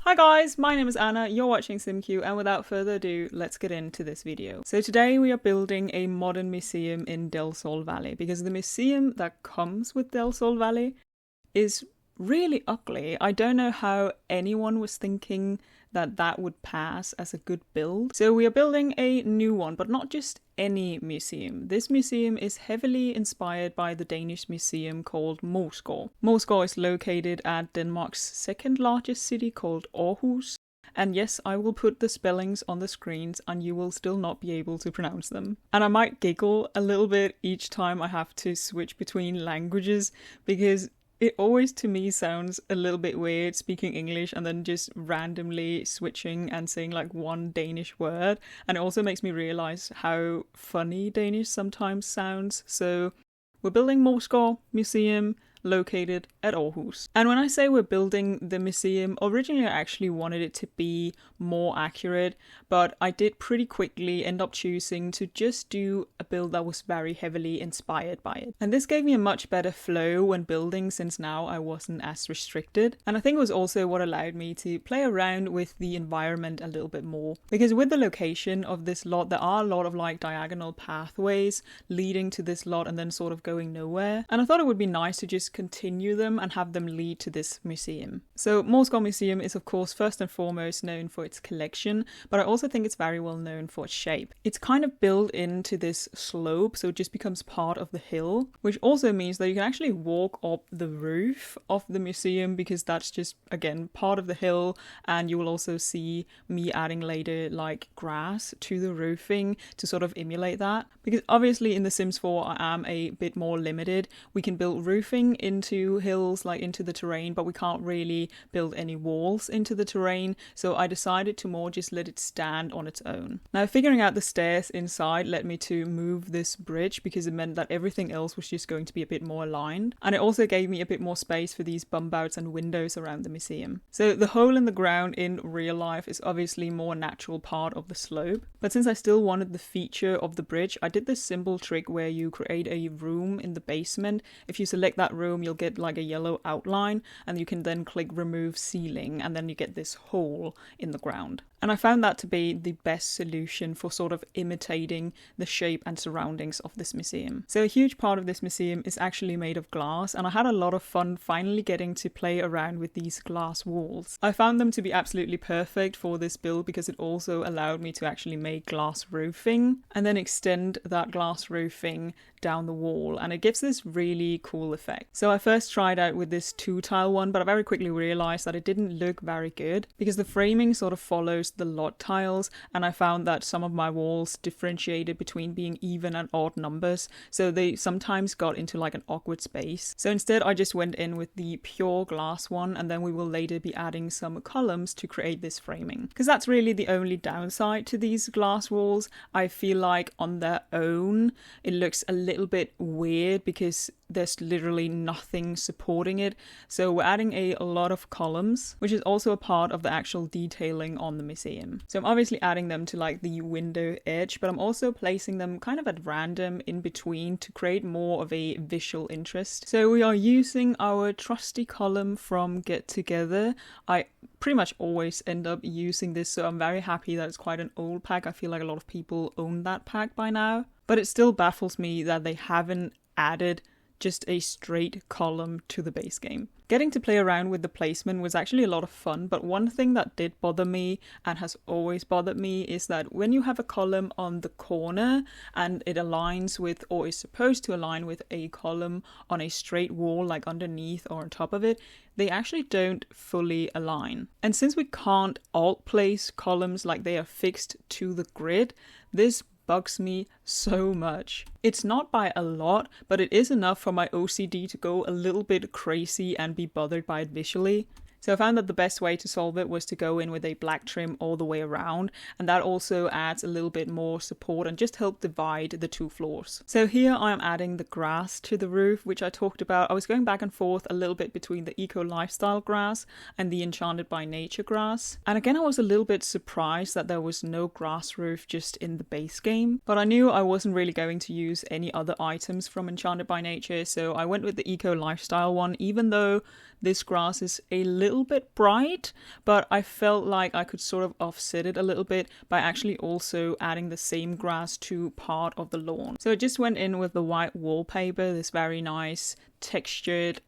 Hi guys, my name is Anna, you're watching simcue, and without further ado, let's get into this video. So today we are building a modern museum in Del Sol Valley, because the museum that comes with Del Sol Valley is really ugly. I don't know how anyone was thinking that that would pass as a good build. So we are building a new one, but not just any museum. This museum is heavily inspired by the Danish museum called Moesgaard. Moesgaard is located at Denmark's second largest city called Aarhus. And yes, I will put the spellings on the screens and you will still not be able to pronounce them. And I might giggle a little bit each time I have to switch between languages, because it always to me sounds a little bit weird speaking English and then just randomly switching and saying like one Danish word. And it also makes me realize how funny Danish sometimes sounds. So we're building Moesgaard Museum, located at Aarhus. And when I say we're building the museum, originally I actually wanted it to be more accurate, but I did pretty quickly end up choosing to just do a build that was very heavily inspired by it. And this gave me a much better flow when building, since now I wasn't as restricted. And I think it was also what allowed me to play around with the environment a little bit more. Because with the location of this lot, there are a lot of like diagonal pathways leading to this lot and then sort of going nowhere. And I thought it would be nice to just continue them and have them lead to this museum. So Moesgaard Museum is of course first and foremost known for its collection, but I also think it's very well known for its shape. It's kind of built into this slope, so it just becomes part of the hill, which also means that you can actually walk up the roof of the museum, because that's just, again, part of the hill. And you will also see me adding later like grass to the roofing to sort of emulate that, because obviously in The Sims 4 I am a bit more limited. We can build roofing into hills, like into the terrain, but we can't really build any walls into the terrain, so I decided to more just let it stand on its own. Now, figuring out the stairs inside led me to move this bridge, because it meant that everything else was just going to be a bit more aligned, and it also gave me a bit more space for these bump outs and windows around the museum. So the hole in the ground in real life is obviously more natural part of the slope, but since I still wanted the feature of the bridge, I did this simple trick where you create a room in the basement. If you select that room, you'll get like a yellow outline, and you can then click remove ceiling, and then you get this hole in the ground. And I found that to be the best solution for sort of imitating the shape and surroundings of this museum. So a huge part of this museum is actually made of glass, and I had a lot of fun finally getting to play around with these glass walls. I found them to be absolutely perfect for this build, because it also allowed me to actually make glass roofing and then extend that glass roofing down the wall, and it gives this really cool effect. So I first tried out with this 2-tile one, but I very quickly realized that it didn't look very good, because the framing sort of follows the lot tiles, and I found that some of my walls differentiated between being even and odd numbers, so they sometimes got into like an awkward space. So instead I just went in with the pure glass one, and then we will later be adding some columns to create this framing, because that's really the only downside to these glass walls. I feel like on their own it looks a little bit weird, because there's literally nothing supporting it. So we're adding a lot of columns, which is also a part of the actual detailing on the museum. So I'm obviously adding them to like the window edge, but I'm also placing them kind of at random in between to create more of a visual interest. So we are using our trusty column from Get Together. I pretty much always end up using this, so I'm very happy that it's quite an old pack. I feel like a lot of people own that pack by now, but it still baffles me that they haven't added just a straight column to the base game. Getting to play around with the placement was actually a lot of fun, but one thing that did bother me and has always bothered me is that when you have a column on the corner and it aligns with, or is supposed to align with, a column on a straight wall like underneath or on top of it, they actually don't fully align. And since we can't alt place columns like they are fixed to the grid, this bugs me so much. It's not by a lot, but it is enough for my OCD to go a little bit crazy and be bothered by it visually. So I found that the best way to solve it was to go in with a black trim all the way around, and that also adds a little bit more support and just help divide the two floors. So here I am adding the grass to the roof, which I talked about. I was going back and forth a little bit between the eco lifestyle grass and the enchanted by nature grass. And again, I was a little bit surprised that there was no grass roof just in the base game, but I knew I wasn't really going to use any other items from enchanted by nature, so I went with the eco lifestyle one, even though this grass is a little little bit bright, but I felt like I could sort of offset it a little bit by actually also adding the same grass to part of the lawn. So I just went in with the white wallpaper, this very nice textured,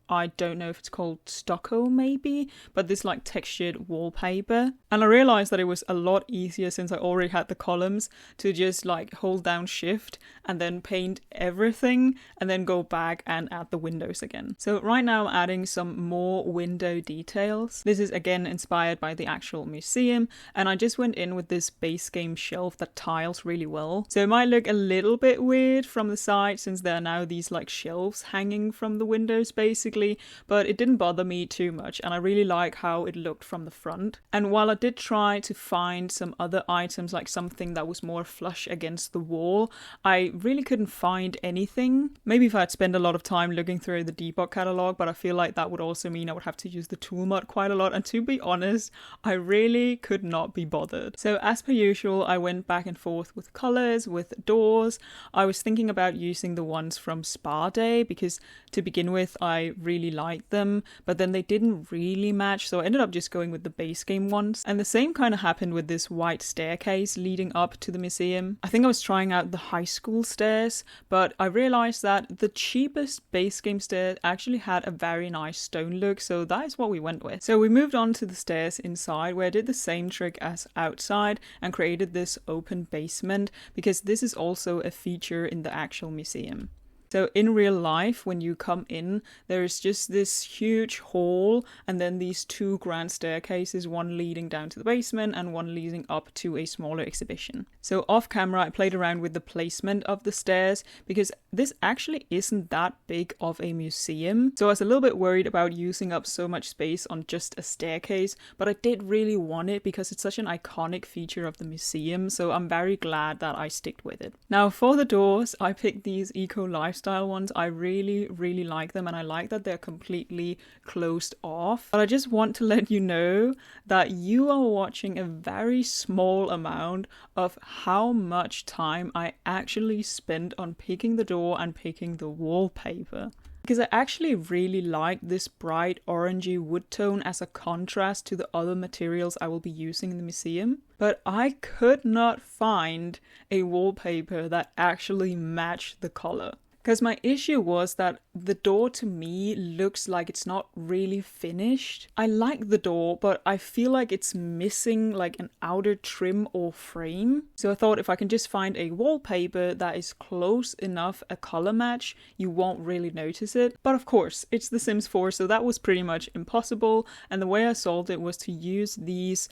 I don't know if it's called stucco maybe, but this like textured wallpaper. And I realized that it was a lot easier, since I already had the columns, to just like hold down shift and then paint everything and then go back and add the windows again. So right now I'm adding some more window details. This is again inspired by the actual museum, and I just went in with this base game shelf that tiles really well. So it might look a little bit weird from the side, since there are now these like shelves hanging from the windows basically, but it didn't bother me too much, and I really like how it looked from the front. And while I did try to find some other items, like something that was more flush against the wall, I really couldn't find anything. Maybe if I'd spent a lot of time looking through the debug catalog, but I feel like that would also mean I would have to use the tool mod quite a lot, and to be honest, I really could not be bothered. So as per usual, I went back and forth with colors, with doors. I was thinking about using the ones from Spa Day, because to begin with I really liked them, but then they didn't really match, so I ended up just going with the base game ones. And the same kind of happened with this white staircase leading up to the museum. I think I was trying out the high school stairs, but I realized that the cheapest base game stair actually had a very nice stone look, so that is what we went with. So we moved on to the stairs inside, where I did the same trick as outside and created this open basement, because this is also a feature in the actual museum. So in real life, when you come in, there's just this huge hall and then these two grand staircases, one leading down to the basement and one leading up to a smaller exhibition. So off camera, I played around with the placement of the stairs, because this actually isn't that big of a museum. So I was a little bit worried about using up so much space on just a staircase, but I did really want it because it's such an iconic feature of the museum. So I'm very glad that I sticked with it. Now for the doors, I picked these eco-lifestyle ones. I really like them, and I like that they're completely closed off. But I just want to let you know that you are watching a very small amount of how much time I actually spent on picking the door and picking the wallpaper. Because I actually really like this bright orangey wood tone as a contrast to the other materials I will be using in the museum. But I could not find a wallpaper that actually matched the color. Because my issue was that the door to me looks like it's not really finished. I like the door, but I feel like it's missing like an outer trim or frame. So I thought if I can just find a wallpaper that is close enough a color match, you won't really notice it. But of course, it's The Sims 4, so that was pretty much impossible. And the way I solved it was to use these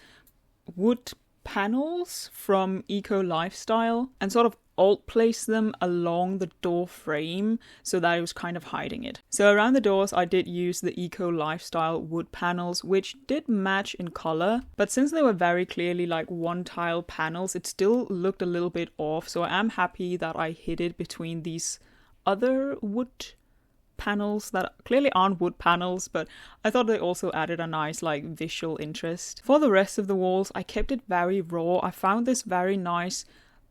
wood panels from Eco Lifestyle and sort of alt place them along the door frame so that it was kind of hiding it. So around the doors I did use the Eco Lifestyle wood panels, which did match in color, but since they were very clearly like one tile panels, it still looked a little bit off. So I am happy that I hid it between these other wood panels that clearly aren't wood panels, but I thought they also added a nice like visual interest. For the rest of the walls, I kept it very raw. I found this very nice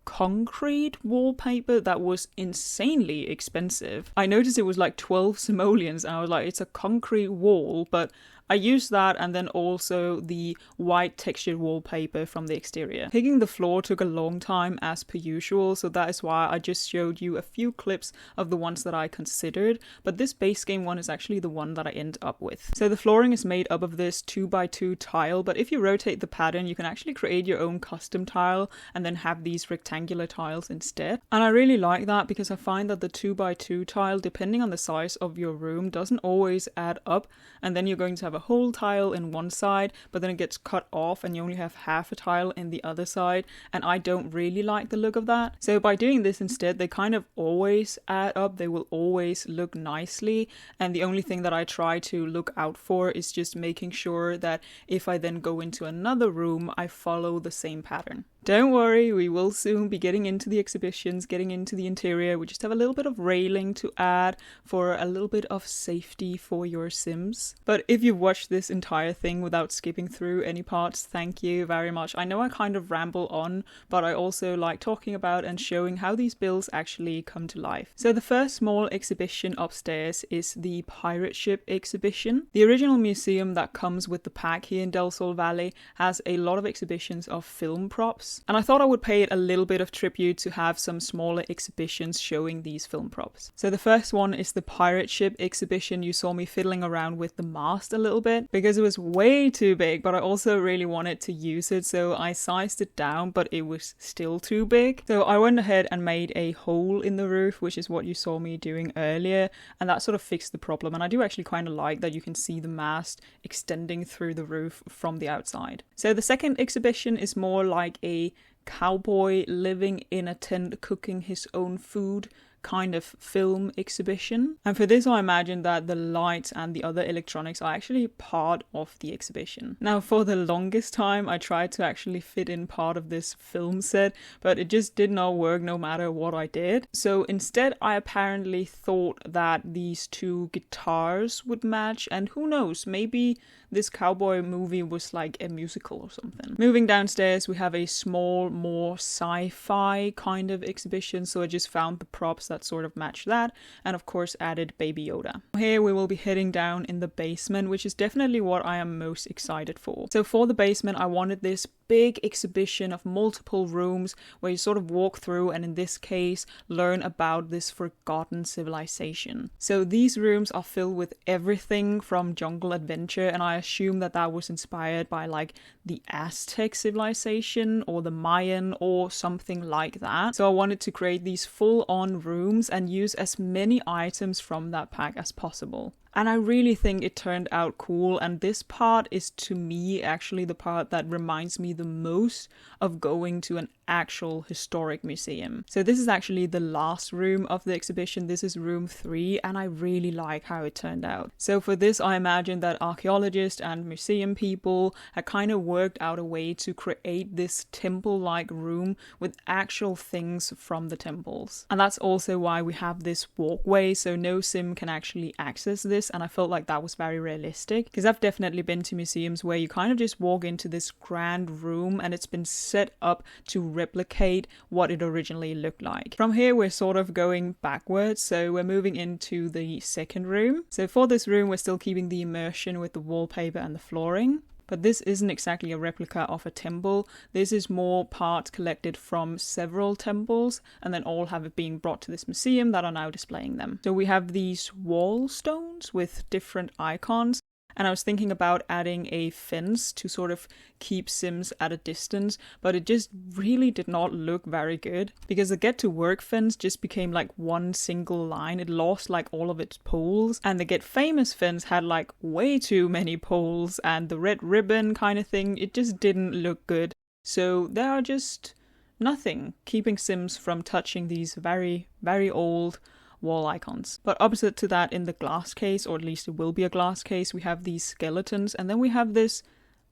concrete wallpaper that was insanely expensive. I noticed it was like 12 simoleons, and I was like, it's a concrete wall, but I used that, and then also the white textured wallpaper from the exterior. Picking the floor took a long time as per usual, so that is why I just showed you a few clips of the ones that I considered, but this base game one is actually the one that I end up with. So the flooring is made up of this 2x2 tile, but if you rotate the pattern, you can actually create your own custom tile and then have these rectangular tiles instead. And I really like that, because I find that the 2x2 tile, depending on the size of your room, doesn't always add up, and then you're going to have a whole tile in one side, but then it gets cut off and you only have half a tile in the other side, and I don't really like the look of that. So by doing this instead, they kind of always add up, they will always look nicely, and the only thing that I try to look out for is just making sure that if I then go into another room, I follow the same pattern. Don't worry, we will soon be getting into the exhibitions, getting into the interior. We just have a little bit of railing to add for a little bit of safety for your Sims. But if you've watched this entire thing without skipping through any parts, thank you very much. I know I kind of ramble on, but I also like talking about and showing how these builds actually come to life. So the first small exhibition upstairs is the pirate ship exhibition. The original museum that comes with the pack here in Del Sol Valley has a lot of exhibitions of film props. And I thought I would pay it a little bit of tribute to have some smaller exhibitions showing these film props. So the first one is the pirate ship exhibition. You saw me fiddling around with the mast a little bit because it was way too big, but I also really wanted to use it, so I sized it down, but it was still too big. So I went ahead and made a hole in the roof, which is what you saw me doing earlier, and that sort of fixed the problem. And I do actually kind of like that you can see the mast extending through the roof from the outside. So the second exhibition is more like a cowboy living in a tent cooking his own food kind of film exhibition. And for this I imagine that the lights and the other electronics are actually part of the exhibition. Now for the longest time I tried to actually fit in part of this film set, but it just did not work no matter what I did. So instead I apparently thought that these two guitars would match, and who knows, maybe this cowboy movie was like a musical or something. Moving downstairs we have a small, more sci-fi kind of exhibition, so I just found the props that sort of match that, and of course added Baby Yoda. Here we will be heading down in the basement, which is definitely what I am most excited for. So for the basement I wanted this big exhibition of multiple rooms where you sort of walk through and in this case learn about this forgotten civilization. So these rooms are filled with everything from jungle adventure, and I assume that that was inspired by like the Aztec civilization or the Mayan or something like that. So I wanted to create these full-on rooms and use as many items from that pack as possible. And I really think it turned out cool, and this part is to me actually the part that reminds me the most of going to an actual historic museum. So this is actually the last room of the exhibition. This is room 3, and I really like how it turned out. So for this I imagine that archaeologists and museum people had kind of worked out a way to create this temple-like room with actual things from the temples. And that's also why we have this walkway, so no sim can actually access this, and I felt like that was very realistic, because I've definitely been to museums where you kind of just walk into this grand room and it's been set up to replicate what it originally looked like. From here we're sort of going backwards, so we're moving into the second room. So for this room we're still keeping the immersion with the wallpaper and the flooring. But this isn't exactly a replica of a temple. This is more parts collected from several temples and then all have been brought to this museum that are now displaying them. So we have these wall stones with different icons. And I was thinking about adding a fence to sort of keep Sims at a distance, but it just really did not look very good because the get to work fence just became like one single line. It lost like all of its poles, and the get famous fence had like way too many poles, and the red ribbon kind of thing, it just didn't look good. So there are just nothing keeping Sims from touching these very, very old wall icons. But opposite to that, in the glass case, or at least it will be a glass case, we have these skeletons, and then we have this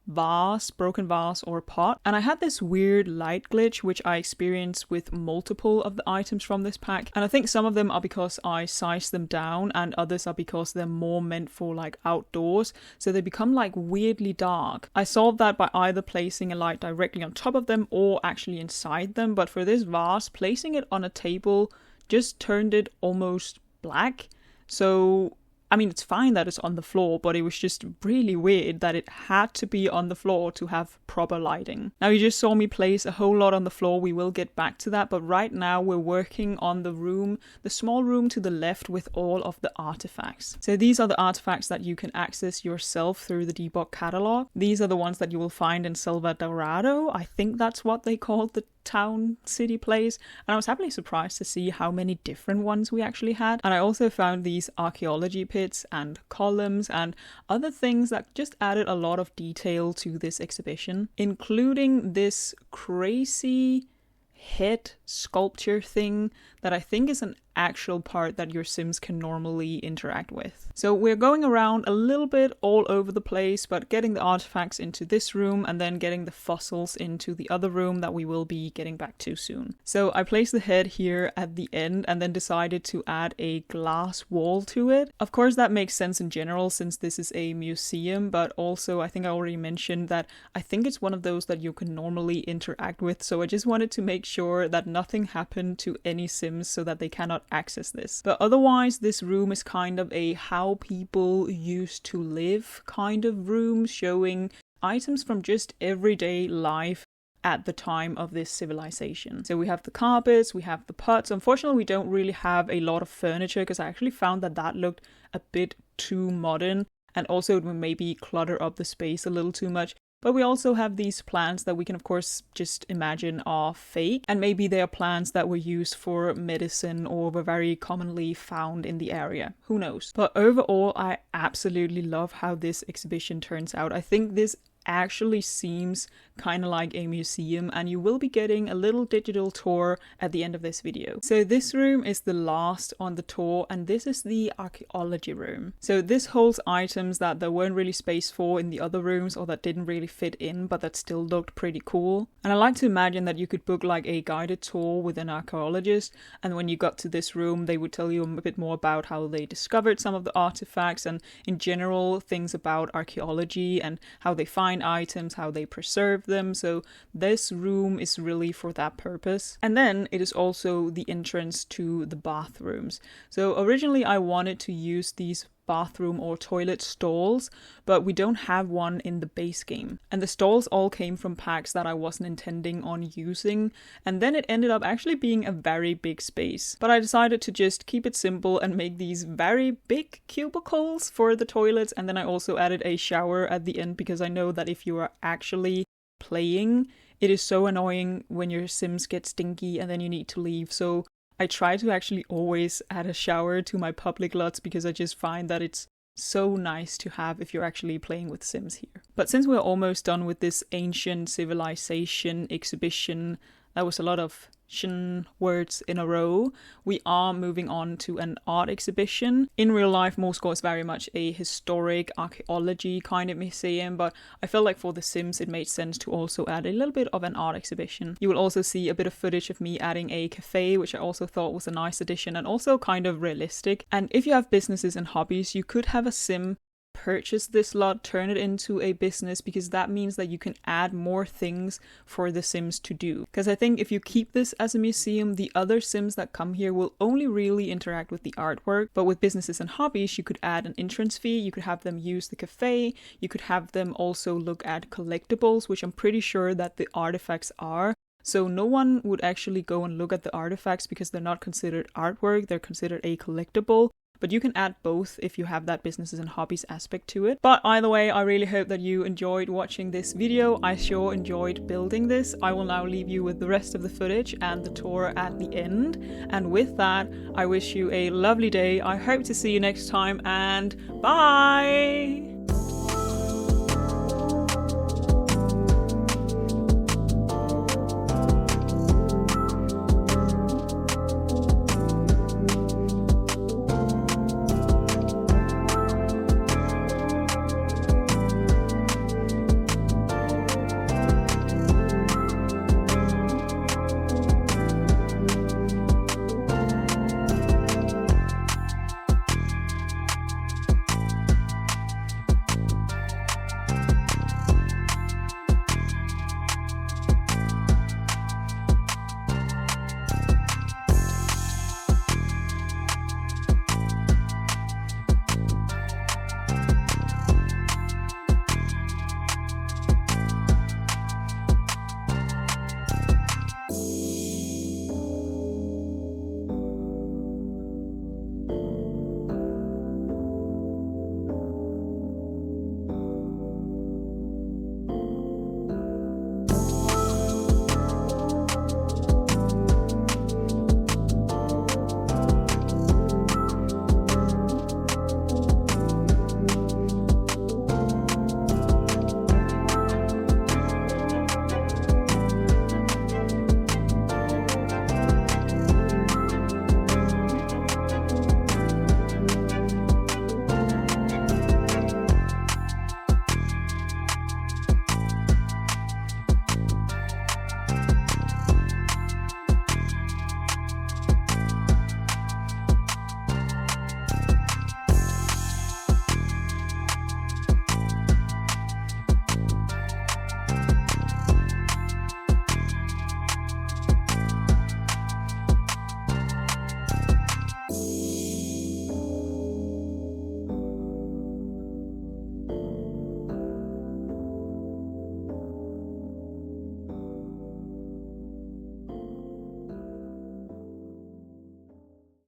vase, broken vase or pot. And I had this weird light glitch which I experienced with multiple of the items from this pack, and I think some of them are because I sized them down and others are because they're more meant for like outdoors, so they become like weirdly dark. I solved that by either placing a light directly on top of them or actually inside them, but for this vase, placing it on a table just turned it almost black. So I mean, it's fine that it's on the floor, but it was just really weird that it had to be on the floor to have proper lighting. Now you just saw me place a whole lot on the floor. We will get back to that, but right now we're working on the room, the small room to the left with all of the artifacts. So these are the artifacts that you can access yourself through the debug catalog. These are the ones that you will find in Selva Dorado. I think that's what they called the town city place, and I was happily surprised to see how many different ones we actually had. And I also found these archaeology pits and columns and other things that just added a lot of detail to this exhibition, including this crazy head sculpture thing that I think is an actual part that your Sims can normally interact with. So we're going around a little bit all over the place, but getting the artifacts into this room and then getting the fossils into the other room that we will be getting back to soon. So I placed the head here at the end and then decided to add a glass wall to it. Of course that makes sense in general since this is a museum, but also I think I already mentioned that I think it's one of those that you can normally interact with, so I just wanted to make sure that nothing happened to any Sims so that they cannot access this. But otherwise this room is kind of a how people used to live kind of room, showing items from just everyday life at the time of this civilization. So we have the carpets, we have the pots. Unfortunately we don't really have a lot of furniture because I actually found that that looked a bit too modern, and also it would maybe clutter up the space a little too much. But we also have these plants that we can of course just imagine are fake, and maybe they are plants that were used for medicine or were very commonly found in the area. Who knows? But overall, I absolutely love how this exhibition turns out. I think this actually seems kind of like a museum, and you will be getting a little digital tour at the end of this video. So this room is the last on the tour, and this is the archaeology room. So this holds items that there weren't really space for in the other rooms, or that didn't really fit in but that still looked pretty cool. And I like to imagine that you could book like a guided tour with an archaeologist, and when you got to this room they would tell you a bit more about how they discovered some of the artifacts and in general things about archaeology and how they find items, how they preserve them. So this room is really for that purpose. And then it is also the entrance to the bathrooms. So originally I wanted to use these bathroom or toilet stalls, but we don't have one in the base game. And the stalls all came from packs that I wasn't intending on using, and then it ended up actually being a very big space. But I decided to just keep it simple and make these very big cubicles for the toilets, and then I also added a shower at the end because I know that if you are actually playing, it is so annoying when your Sims get stinky and then you need to leave. So I try to actually always add a shower to my public lots because I just find that it's so nice to have if you're actually playing with Sims here. But since we're almost done with this ancient civilization exhibition, that was a lot of words in a row, we are moving on to an art exhibition. In real life, Moesgaard is very much a historic archaeology kind of museum, but I felt like for The Sims it made sense to also add a little bit of an art exhibition. You will also see a bit of footage of me adding a cafe, which I also thought was a nice addition and also kind of realistic. And if you have businesses and hobbies, you could have a Sim purchase this lot, turn it into a business, because that means that you can add more things for the Sims to do. Because I think if you keep this as a museum, the other Sims that come here will only really interact with the artwork. But with businesses and hobbies, you could add an entrance fee, you could have them use the cafe, you could have them also look at collectibles, which I'm pretty sure that the artifacts are. So no one would actually go and look at the artifacts because they're not considered artwork, they're considered a collectible. But you can add both if you have that businesses and hobbies aspect to it. But either way, I really hope that you enjoyed watching this video. I sure enjoyed building this. I will now leave you with the rest of the footage and the tour at the end. And with that, I wish you a lovely day. I hope to see you next time, and bye!